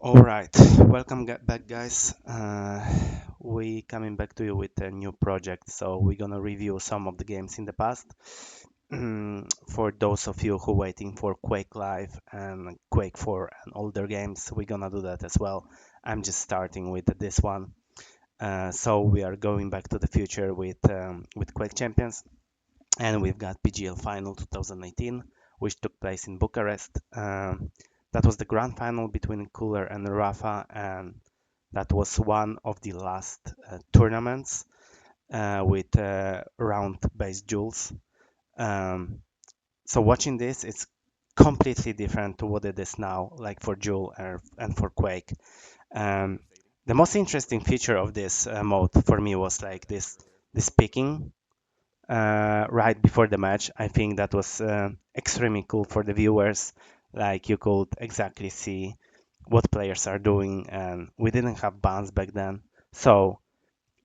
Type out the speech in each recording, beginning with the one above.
All right, welcome back, guys. We coming back to you with a new project. So we're gonna review some of the games in the past. For those of you who waiting for Quake Live and Quake 4 and older games, we're gonna do that as well. I'm just starting with this one. So we are going back to the future with Quake Champions, and we've got PGL Final 2019, which took place in Bucharest. That was the grand final between Cooler and Rapha, and that was one of the last tournaments with round-based duels. Um, so watching this, it's completely different to what it is now, like for Duel and for Quake. Um, the most interesting feature of this mode for me was like this picking right before the match. I think that was extremely cool for the viewers. Like you could exactly see what players are doing, and we didn't have bans back then. So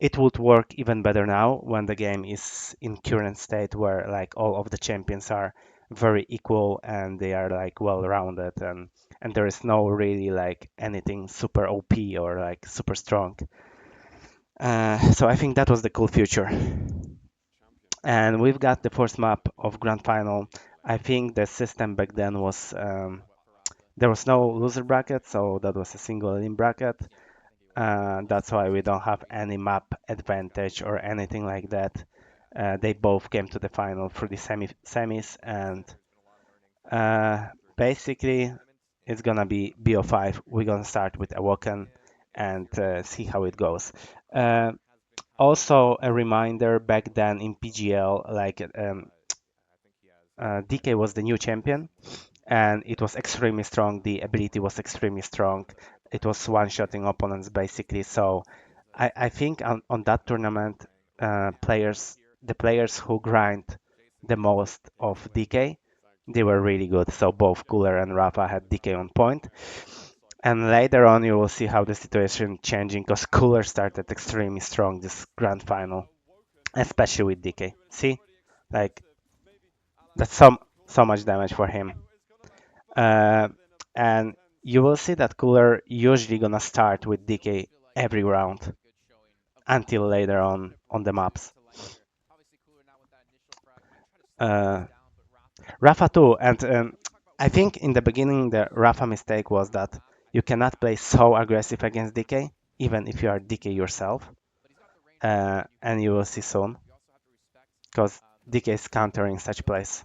it would work even better now when the game is in current state where like all of the champions are very equal and they are like well rounded, and there is no really like anything super OP or like super strong. So I think that was the cool future. And we've got the first map of Grand Final. I think the system back then was there was no loser bracket, so that was a single in bracket. That's why we don't have any map advantage or anything like that. They both came to the final through the semis, and uh, basically it's gonna be BO5. We're gonna start with Awoken and see how it goes. Uh, Also, a reminder back then in PGL, like DK was the new champion, and it was extremely strong. The ability was extremely strong. It was one-shotting opponents basically. So I think on that tournament, the players who grind the most of DK, they were really good. So both Cooler and Rapha had DK on point. And later on, you will see how the situation changing because Cooler started extremely strong this grand final, especially with DK. See, like that's so much damage for him. Uh, and you will see that Cooler usually gonna start with DK every round until later on the maps. Uh, Rafa too, and I think in the beginning the Rafa mistake was that you cannot play so aggressive against DK, even if you are DK yourself, and you will see soon, because DK is countering such plays.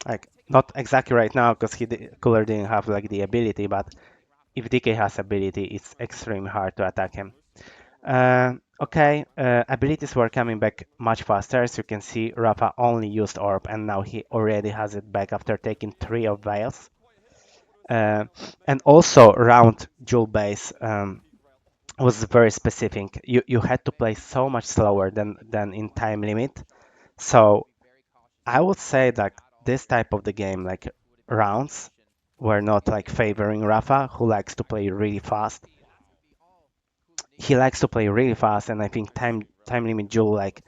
Like not exactly right now, because Cooler didn't have like the ability, but if DK has ability, it's extremely hard to attack him. Okay, abilities were coming back much faster. As you can see, Rafa only used Orb, and now he already has it back after taking 3 of Veils. Uh, and also, round Jewel base was very specific. You had to play so much slower than in time limit. So I would say that this type of the game, like rounds, were not like favoring Rafa, who likes to play really fast. He likes to play really fast, and I think time limit Jewel like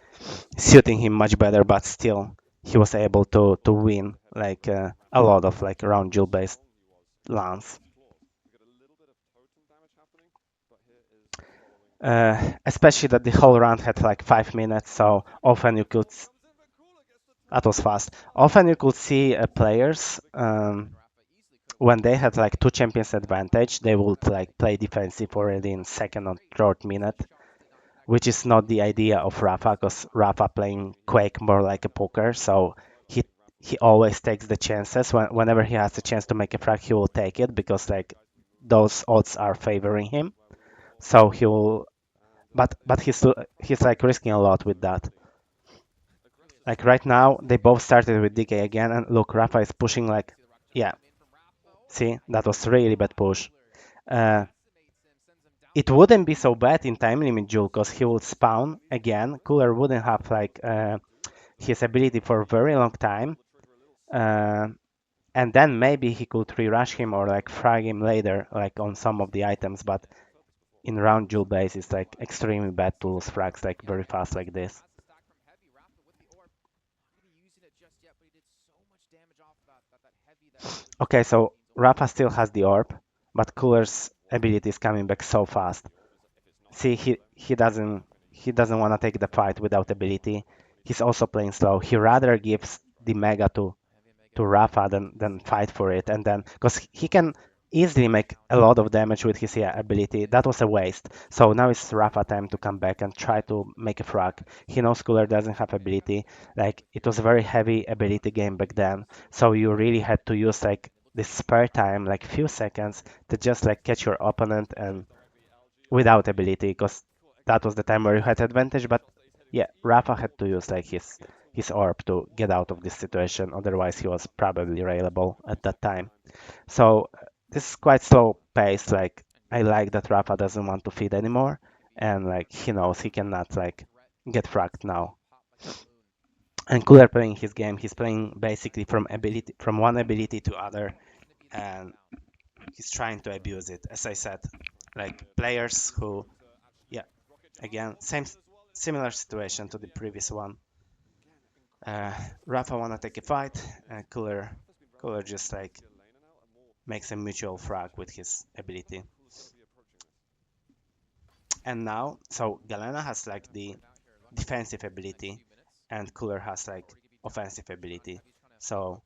suiting him much better. But still, he was able to win like a lot of like round Jewel based lands. Especially that the whole round had like 5 minutes, so often you could that was fast. Often you could see players when they had like two champions advantage, they would like play defensive already in second or third minute, which is not the idea of Rafa, because Rafa playing Quake more like a poker, so he he always takes the chances. Whenever he has the chance to make a frag, he will take it because like those odds are favoring him. So he will, but he's like risking a lot with that. Like right now, they both started with DK again, and look, Rafa is pushing like, yeah. See, that was really bad push. Uh, it wouldn't be so bad in time limit duel because he would spawn again. Cooler wouldn't have like his ability for a very long time, uh, and then maybe he could re-rush him or like frag him later, like on some of the items. But in round duel base, it's like extremely bad to lose frags like very fast like this. Okay, so Rapha still has the orb, but Cooler's ability is coming back so fast. See, he doesn't want to take the fight without ability. He's also playing slow. He rather gives the mega to Rafa than fight for it, and then because he can easily make a lot of damage with his ability. That was a waste. So now it's Rafa time to come back and try to make a frag. He knows Cooler doesn't have ability. Like it was a very heavy ability game back then, so you really had to use like this spare time, like few seconds, to just like catch your opponent and without ability, because that was the time where you had advantage. But yeah, Rafa had to use like his orb to get out of this situation. Otherwise, he was probably railable at that time. So this is quite slow pace. Like I like that Rafa doesn't want to feed anymore, and like he knows he cannot like get fragged now. And Cooler playing his game, he's playing basically from one ability to other, and he's trying to abuse it. As I said, like players who, yeah, again, similar situation to the previous one. Uh, Rapha wanna take a fight, and Cooler just like makes a mutual frag with his ability. And now, so Galena has like the defensive ability, and Cooler has like offensive ability. So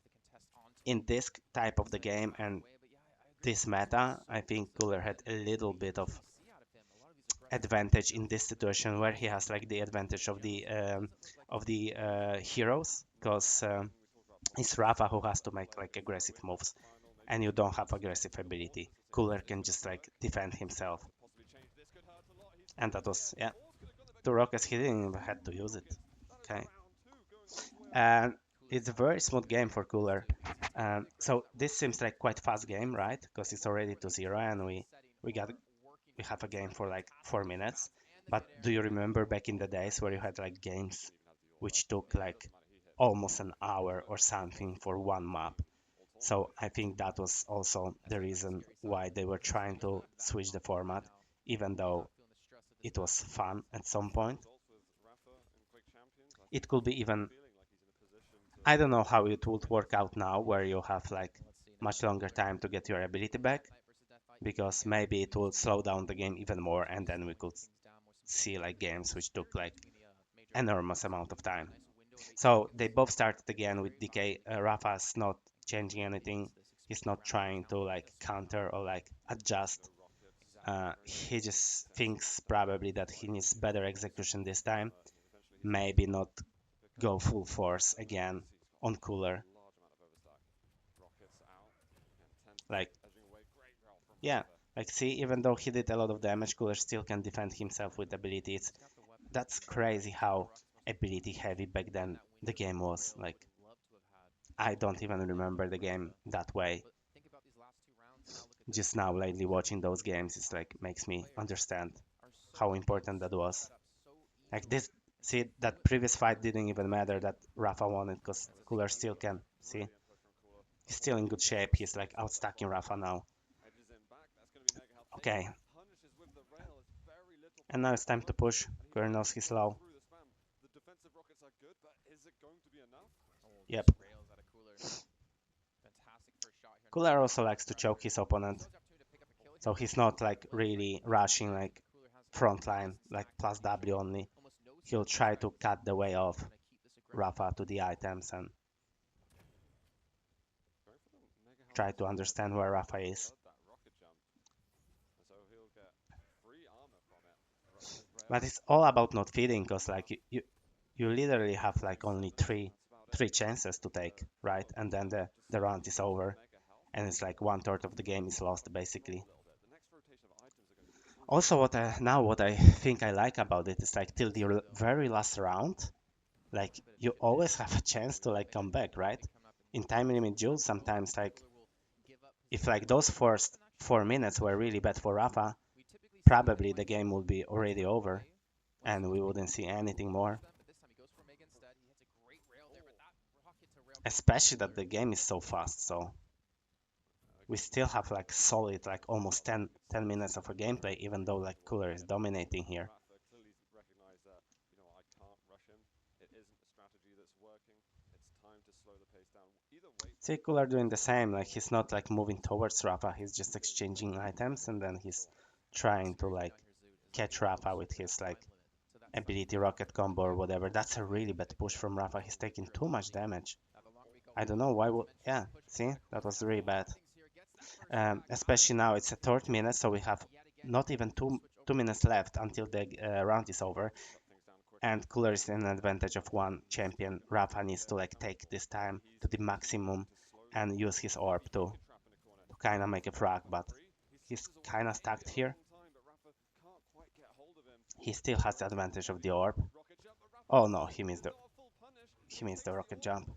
in this type of the game and this meta, I think Cooler had a little bit of advantage in this situation where he has like the advantage of the heroes, because it's Rafa who has to make like aggressive moves, and you don't have aggressive ability. Cooler can just like defend himself, and that was, yeah, two rockets. He didn't even have to use it. Okay, and it's a very smooth game for Cooler. So this seems like quite fast game, right? Because it's already 2-0, and we got we have a game for like 4 minutes. But do you remember back in the days where you had like games which took like almost an hour or something for one map? So I think that was also the reason why they were trying to switch the format, even though it was fun at some point. It could be even, I don't know how it would work out now, where you have like much longer time to get your ability back, because maybe it will slow down the game even more, and then we could see like games which took like enormous amount of time. So they both started again with DK. Rafa's not changing anything. He's not trying to like counter or like adjust. He just thinks probably that he needs better execution this time. Maybe not go full force again on Cooler. Like, yeah, like see, even though he did a lot of damage, Cooler still can defend himself with abilities. That's crazy how ability heavy back then the game was. Like, I don't even remember the game that way. Just now, lately, watching those games, it's like makes me understand how important that was. Like this, see, that previous fight didn't even matter that Rafa won it, because Cooler still can. See, he's still in good shape. He's like outstacking Rafa now. Okay, and now it's time to push. Cooler knows he's low. Yep. Cooler also likes to choke his opponent, so he's not like really rushing like front line, like plus W only. He'll try to cut the way of Rafa to the items and try to understand where Rafa is. But it's all about not feeding, because like you literally have like only three chances to take, right? And then the round is over, and it's like one third of the game is lost basically. Also, what I think I like about it is like till the very last round, like you always have a chance to like come back, right? In time limit duels, sometimes like if like those first 4 minutes were really bad for Rafa, probably the game would be already over and we wouldn't see anything more. Especially that the game is so fast, so we still have like solid like almost 10 minutes of a gameplay, even though like Cooler is dominating here. See Cooler doing the same, like he's not like moving towards Rapha, he's just exchanging items and then he's trying to like catch Rapha with his like ability rocket combo or whatever. That's a really bad push from Rapha, he's taking too much damage. I don't know why would, yeah, see, that was really bad. Especially now it's a third minute, so we have not even two minutes left until the round is over. And Cooler is in an advantage of one champion. Rapha needs to like take this time to the maximum and use his orb to kind of make a frag, but he's kind of stuck here. He still has the advantage of the orb. Oh no, he missed the rocket jump.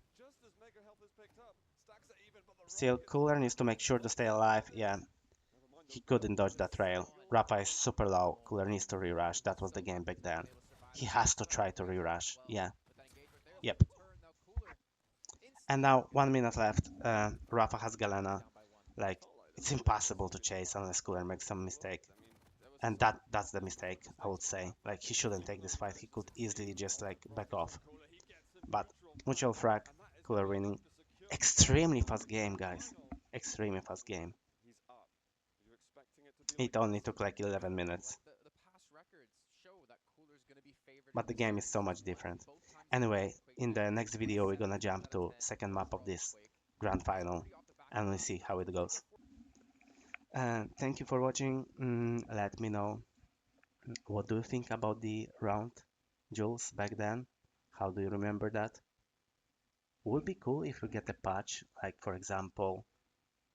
Still, Cooler needs to make sure to stay alive. Yeah, he couldn't dodge that rail. Rapha is super low. Cooler needs to re-rush. That was the game back then. He has to try to re-rush. Yeah. Yep. And now 1 minute left. Rapha has Galena. Like it's impossible to chase unless Cooler makes some mistake. And that's the mistake, I would say. Like he shouldn't take this fight. He could easily just like back off. But mutual frag, Cooler winning. Extremely fast game, guys. Extremely fast game. It only took like 11 minutes. But the game is so much different. Anyway, in the next video we're gonna jump to second map of this grand final and we'll see how it goes. Thank you for watching. Let me know what do you think about the round duels back then. How do you remember that? Would be cool if we get a patch, like for example,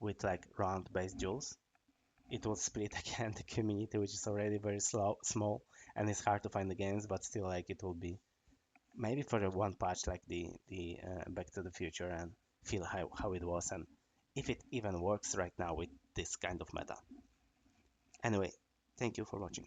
with like round based duels. It will split again the community, which is already very small, and it's hard to find the games, but still like it will be maybe for a one patch like the Back to the Future and feel how it was and if it even works right now with this kind of meta. Anyway, thank you for watching.